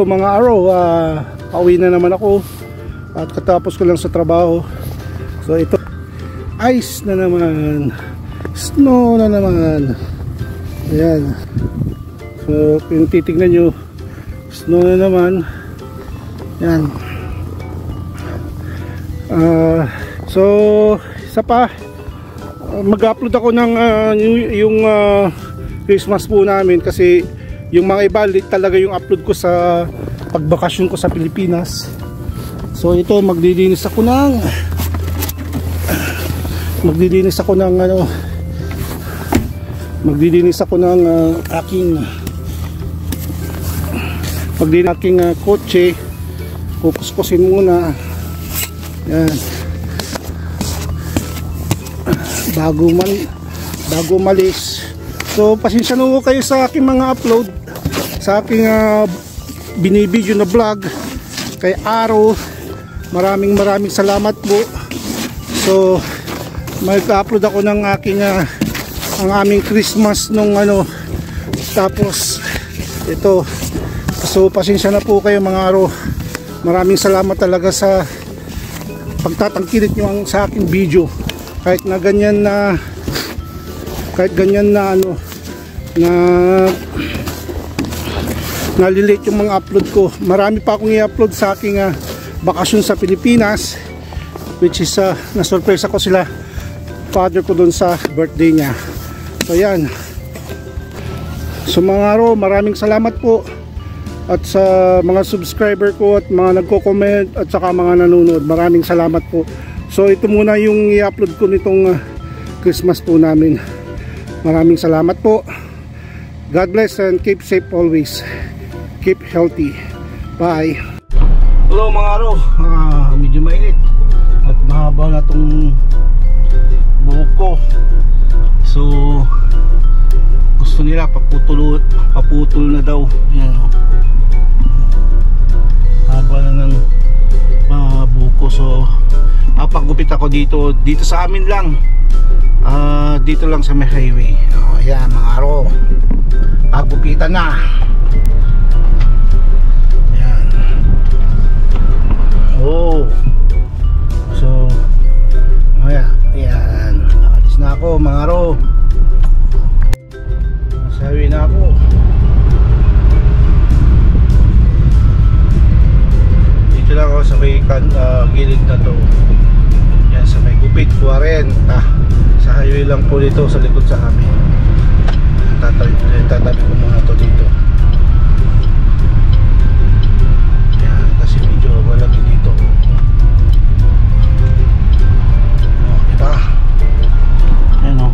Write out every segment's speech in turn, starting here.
mga araw, pauwi na naman ako at katapos ko lang sa trabaho. So ito, ice na naman, snow na naman. Ayan. So kung titignan nyo, snow na naman. Ayan. So isa pa, mag-upload ako ng yung Christmas po namin, kasi yung mga iba talaga yung upload ko sa pagbakasyon ko sa Pilipinas. So ito, maglilinis ako ng aking kotse. Kukuskusin muna. Yan. Bago malis. So pasensya na po kayo sa aking mga upload, sa aking binibideo na vlog kay Aro. Maraming salamat po. So mag-upload ako ng aking ang aming Christmas nung tapos ito. So pasensya na po kayo mga Aro. Maraming salamat talaga sa pagtatangkilik nyo sa aking video, kahit ganyan na nalilate yung mga upload ko. Marami pa akong i-upload sa aking bakasyon sa Pilipinas, which is na-surprise ako sila father ko doon sa birthday niya. So yan. So mga Aro, maraming salamat po, at sa mga subscriber ko at mga nagko-comment at saka mga nanonood, maraming salamat po. So ito muna yung i-upload ko nitong Christmas po namin. Maraming salamat po. God bless and keep safe always. Keep healthy. Bye. Hello mga Aro. Medyo mainit at mahaba na tong buhok ko. So gusto nila paputol na daw. Yan, haba na ng buhok ko. So papagupit ako dito sa amin lang. Dito lang sa may highway. Ayan mga Aro, pagupitan na. Ayan. So ayan, alis na ako mga Aro. Sa highway na ako. Dito lang ako sa may gilid na to. Yan sa may gupit 40. Sa highway lang po dito sa likod sa amin. Tatabi ko muna to dito. Yan, kasi medyo walagi dito. Diba? Yan o.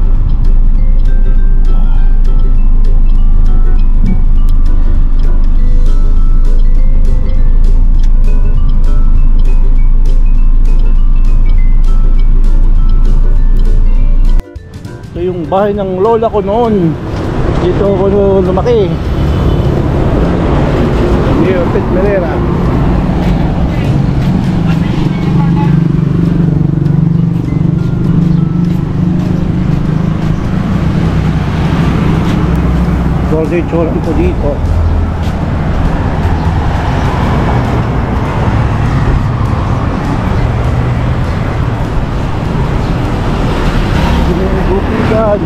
Ito yung bahay ng lola ko noon. Dito ako lumaki. Here, Pit Merera. Golden Choran po dito. Gupigan.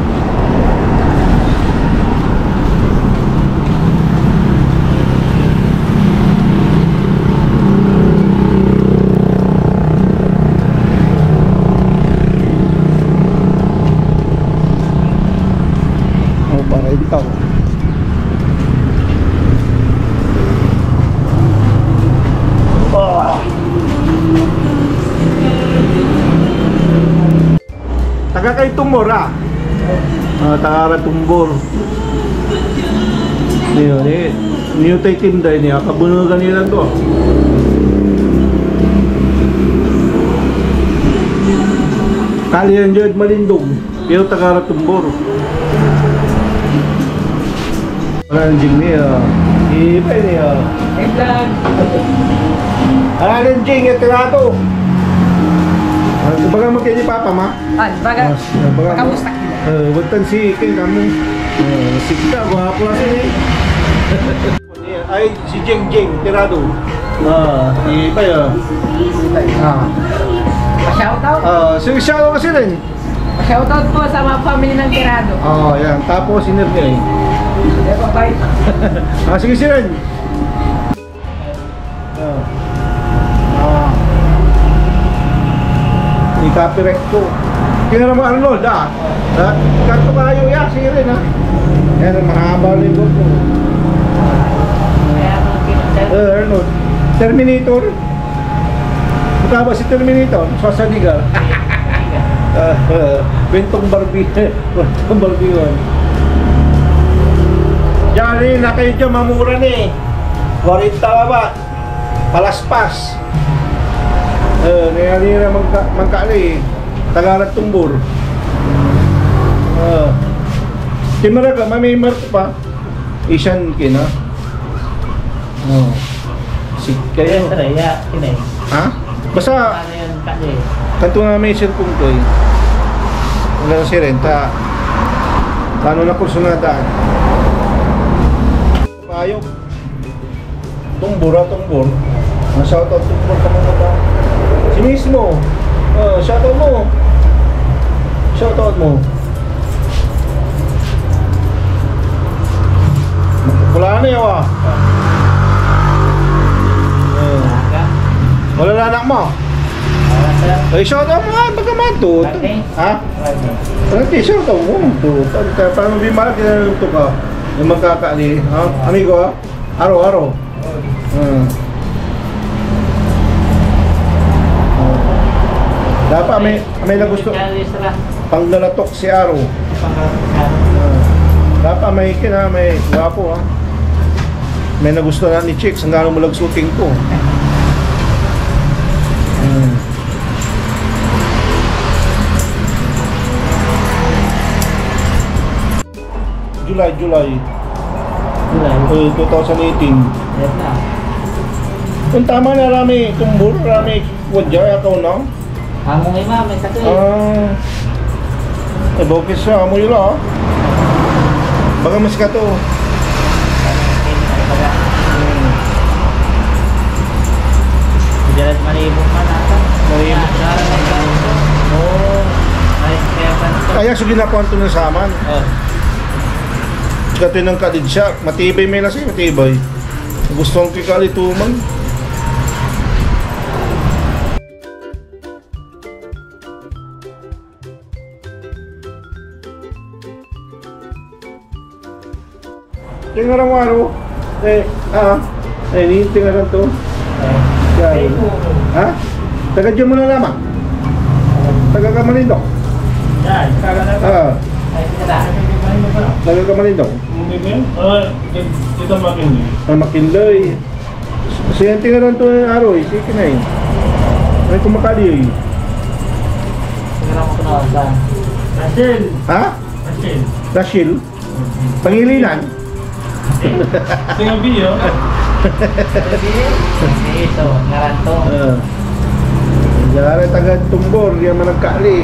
Para ito. Taga kay Tumbor taga Tumbor. Niyo tay tinday niya kabunugan nila to. Kalian jud Malindog, pero taga Tumbor. Anjing niya. Iba niya. Eklan. Anjing ito nga to. Baga mo kayo ni Papa ma? Baga. Kamusta kita? Wagtan si kayo kamu. Sikta, guwapo kasi ni. ay si Jeng Jeng Tirado. Si Tayo. Pa-shoutout. Si Shao kasi rin. Pa-shoutout po sa mga family ng Tirado. Yan. Tapos si Nergay. Bye. Sige si Ren. I-copyright ko. Tingnan mo Arnold, kanto kayo ya, sige rin ha. Yan, mahaba rin ko. Arnold. Terminator. Mukha ba si Terminator? Schwarzenegger. Bentong Barbie. Bentong Barbie yun. Diyan rin, na kayo dyan, mamura na eh. 40 ba? Palaspas. Nangyari na magkaali eh. Tagarat tumbor. Timara ka, may mark pa. Asian kin ha. Kayo. Ha? Basta kanto nga may cellphone ko eh. Wala si Renta. Paano na kurso na daan? Payok. Tumbor. Shoutout tumbor ka mga ba? Si mismo. Shoutout mo. Shoutout mo. Wala na yaw wala na anak mo. Shoutout mo nga, magkamanto. Ha? Shoutout mo. Paano bimala, kinalunto ka. Yung magkakaali. Amigo Araw-araw. Dapat may nagusto. Pangdalatok si Aro. Dapat may gwapo ha. May nagusto na ni Chicks ang gano'ng mulag shooting ko. July 2018. Kung tama na rami tumbur, rami wadya ako no? Amo ngay ma, may sakit. Bokis siya, amo yun lang. Baka mas ka to. Jalan malibong man ata. Kaya sige na kwanto na saman. Kati ng kadid siya, matibay may nasi, matibay. Gusto kong kikalituman. Tingnan mo ano? Tingnan to. Ha? Taga dyan mo na lamang? Taga Kamalindong? Yan, taga na to. Taga Kamalindong? Dito Makinloy. Makinloy. So yan tingnan to ng araw, sige na eh. May kumakali eh. Tingnan mo ko na saan. Rachel. Ha? Rachel. Rachel? Pangilinan? Singabi yun. Ito, ngaranto. Diyan taga Tumbor, diyan man nagkaali.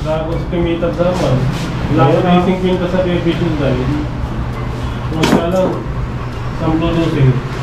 Lagos kumitag naman. Lagos na 50 sa television dahil. Magkalang 10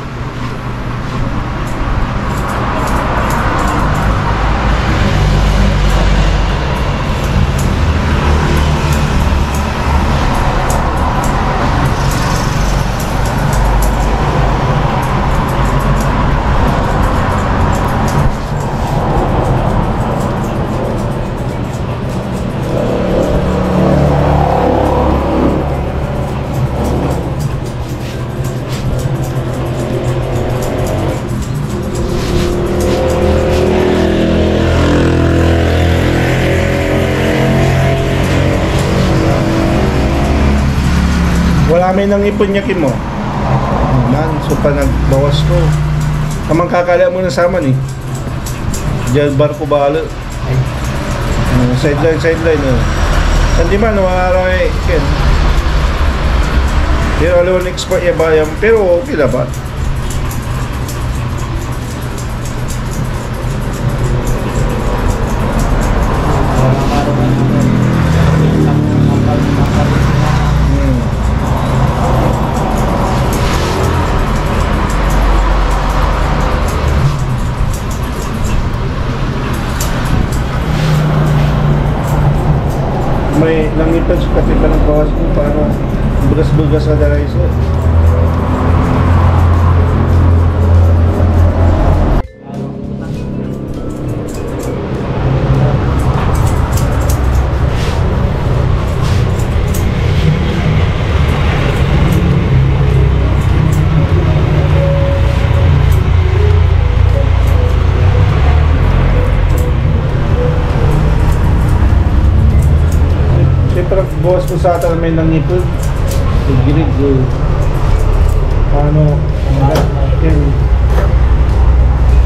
Wala may nang ipon-yakin mo. Man, so pa nagbawas ko. Kamang kakala mo na saman eh. Diyan barko balo. Sideline. Hindi man, nawarang eh. Pero alam next pa ibayam, pero okay ba? May langitan sa katiba ng bawas kung paano bugas-bugas sa darayso. Siyempre, bawas ko sa atin may nangipod. Gilig paano yan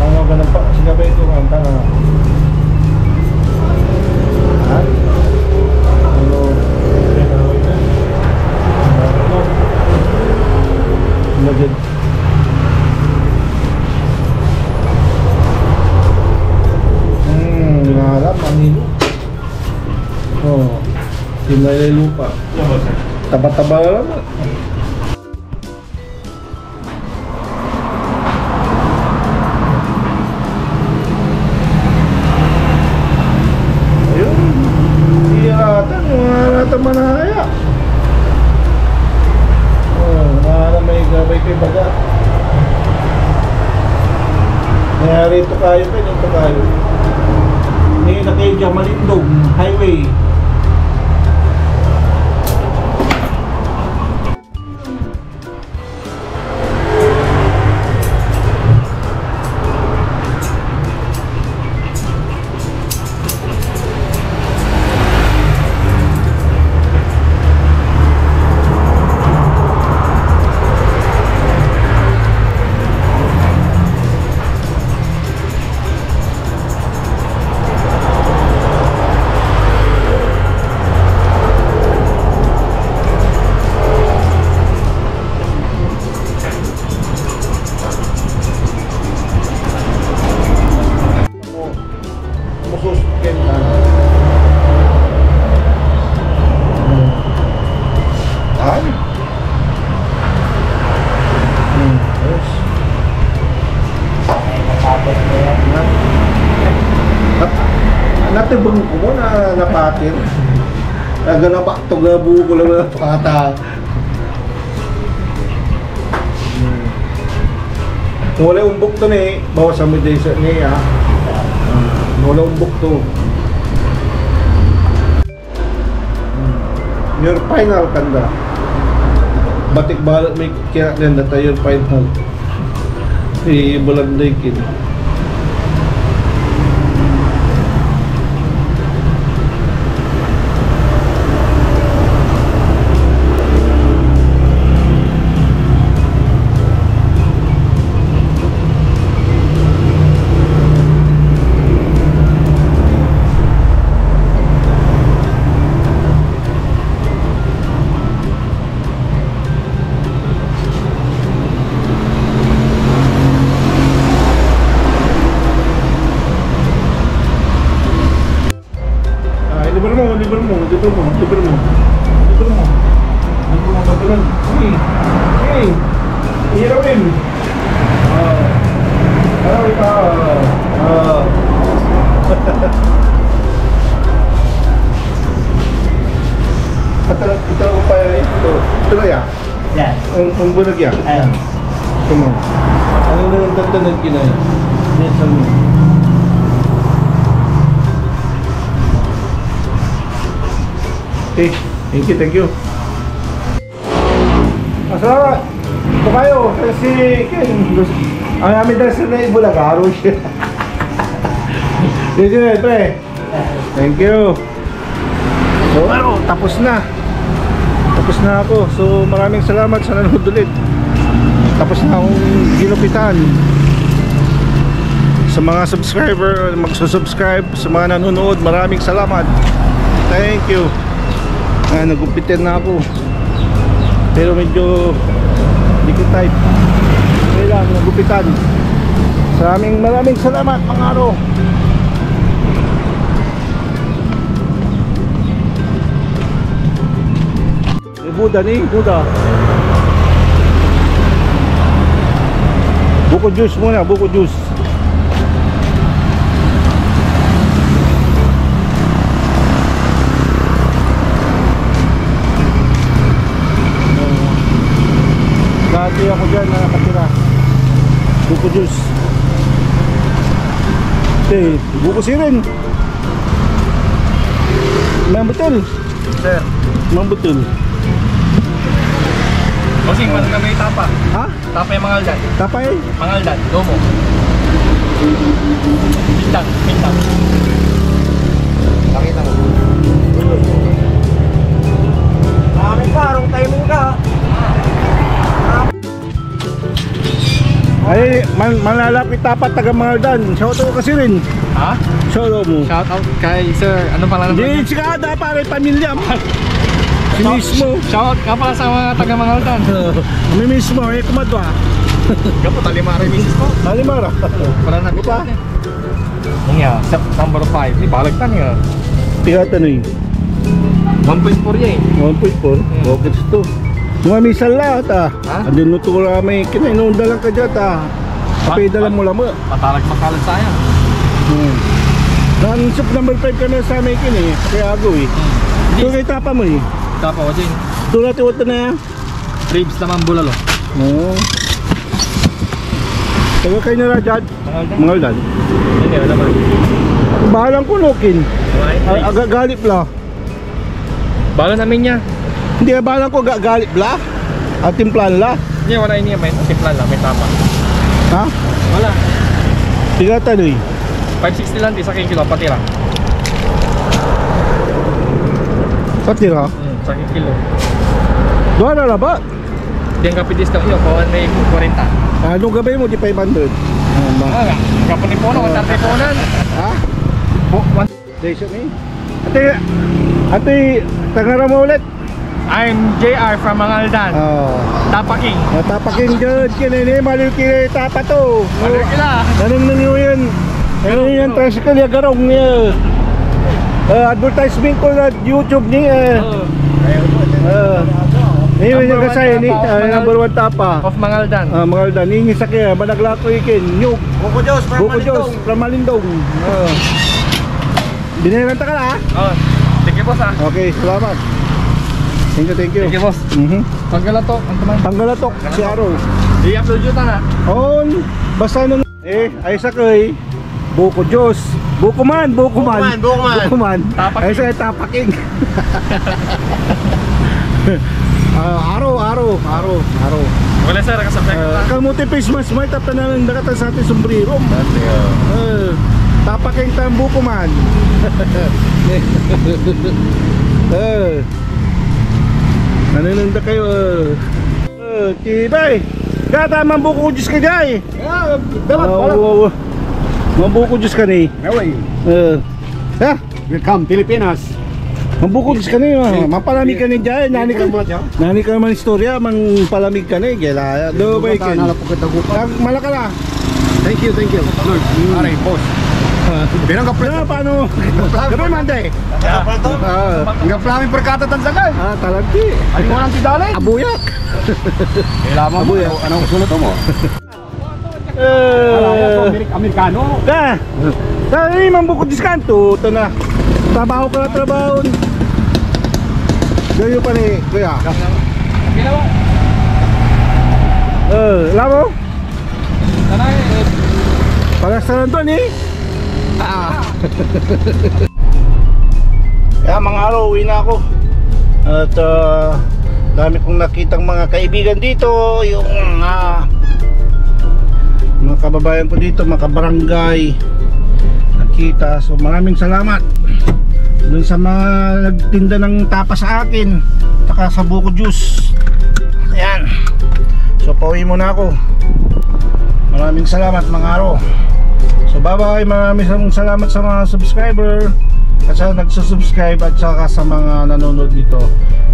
ano ba ng pa sigabay ito ang tanga ano magad ngarap manilo oh tinay lupa taba-taba lang. Ayun. Iyatan, mga manaya. Oh, may gabay kay baga. Nangyari ito kayo pa, ito kayo. Ngayon na kayo dyan, Malindog, highway. Natibang ko mo na napatir. Naganapa ito gabu ko lang na pakata. Kung wala umbok to ni, bawas sa midisa niya. Wala umbok to. Your final kanda. Batik balot may kira din na tayo your final. Bulanday kin. Libre mo. Hey, hirapin. Ito pa ito ya. Yan. Ang bulag ya. Ayun. Come on. Ano na ang tatanag kinay? Yes, okay, thank you. Masalamat. Ito kayo, kasi ang amin dahil sa na Bulagaro siya. Sige, pre. Thank you. So, tapos na. Tapos na ako. So, maraming salamat sa nanonood ulit. Tapos na akong ginupitan. Sa mga subscriber, magsusubscribe, sa mga nanonood, maraming salamat. Thank you. Nagupitin na ako. Pero medyo dikit type. Kailangan nagupitan. Maraming salamat mga aro. Buda nih, Buda. Buko juice muna, buko juice. Dati ako dyan na nakatira. Buko juice. Okay, buko sirin. Mang betul. Sir. Mang betul. Bossing, paano na may tapa? Ha? Tapa yung Mangaldan. Tapay? Mangaldan, domo. Bintang, bintang. Pakita mo. Amin pa, arong timing ka. Ay, malalapit tapat taga Mangaldan. Shout out kasi rin. Ha? Shout out mo. Shout out kay sir, ano pala naman? Di, sika da pare pamilya. Si mismo. Shout out ka pala sa mga taga Mangaldan. Kami mismo, kumadwa. Kapo, talimari misis ko. Halimara. Wala na Diba? Yung nga, number 5. Di balagtan nga. Tingatan na yun. 1.4 yan 1.4. Okay to. Mga misal lahat ah. Ha? Andun mo ito may kinainunda lang ka dyan ah. Kapay dala mo lang mo. Patalag makalat sayang. Nansip number 5 ka na sa amin kin eh. Kaya ako eh. Ito kay tapa mo eh. Tapa ko dyan. Ito natin wata na yan. Ribs naman bulalo. Oo. Taga kayo na Rajad. Mangaldan? Mangaldan. Hindi, wala naman. Bahalang kunukin. Galip la. Bala namin niya. Hindi bahalang ko galip la. At timplan la. Hindi, wala ini may simplan lang, may tapa. Ha? Wala. Tingatan eh. 560 lang, di sa kilo, patira. Patira. Sa kilo. Doon na ba? Di ang kapit discount nyo, kawan may 40. Anong gabay mo di 500? Kapag ni Pono, kung tatay Ponan. Ha? One. Station eh. Ate, tagara mo ulit. I'm JR from Mangaldan. Oh. Tapaking. Natapakin dyan, kinini, maliw kini tapa to. Ano kila? Nanong nyo yan. Ano yan, tricycle ya garong niya. Advertisement ko na YouTube niya. Ini yung kasaya ni, number 1 tapa. Of Mangaldan. Mangaldan, ini sakya, managlako ikin, nyug. Buko Diyos from Malindong. Binayaran ta ka na ha? Oh, thank you boss ha. Okay, salamat. Thank you. Thank you boss. Panggalatok, ang teman. Panggalatok, si Aro. I-upload yun na. On, basta nung ay sakay. Buko Diyos. Bukuman. Tapaking. Ay sakay tapaking. Aro. Wala sir, kasabay ko lang. Kamuti face mask may tapanan ng nakatan sa ating sombrero. Tapaking tambu kuman. Nanananda kayo. Tibay. Kata mambuko Diyos ka jay. Dapat. Mambuko Diyos ka ni. Ha? Welcome Pilipinas. Mambuko Diyos ka ni. Mapalamig ka ni jay. Nani ka naman istorya. Palamig ka ni. Gela. Do ba ikin? Malaka na. Thank you Lord. Aray boss. Binang kapla Paano? Gabi Monday. Gaplami perkata tansagan. Talagti. Ano mo nang tidalay? Abuyak. Kailangan mo anong usulot mo? Amerikano. Ka. Tani mambuko diskanto. Ito na. Trabaho ka na trabaho. Ganyo pa ni kuya. Ginawa. Lamo? Tanay. Palastaran to ni. Kaya mga araw, uwi na ako. At dami kong nakitang mga kaibigan dito. Yung mga kababayan ko dito, mga kabarangay. Nakita. So maraming salamat dun sa mga nagtinda ng tapa sa akin. Saka sa buko juice. Ayan. So pauwi muna ako. Maraming salamat mga araw. So bye bye, maraming salamat sa mga subscriber at sa nagsusubscribe at saka sa mga nanonood dito.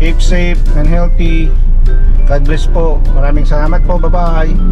Keep safe and healthy. God bless po. Maraming salamat po. Bye-bye.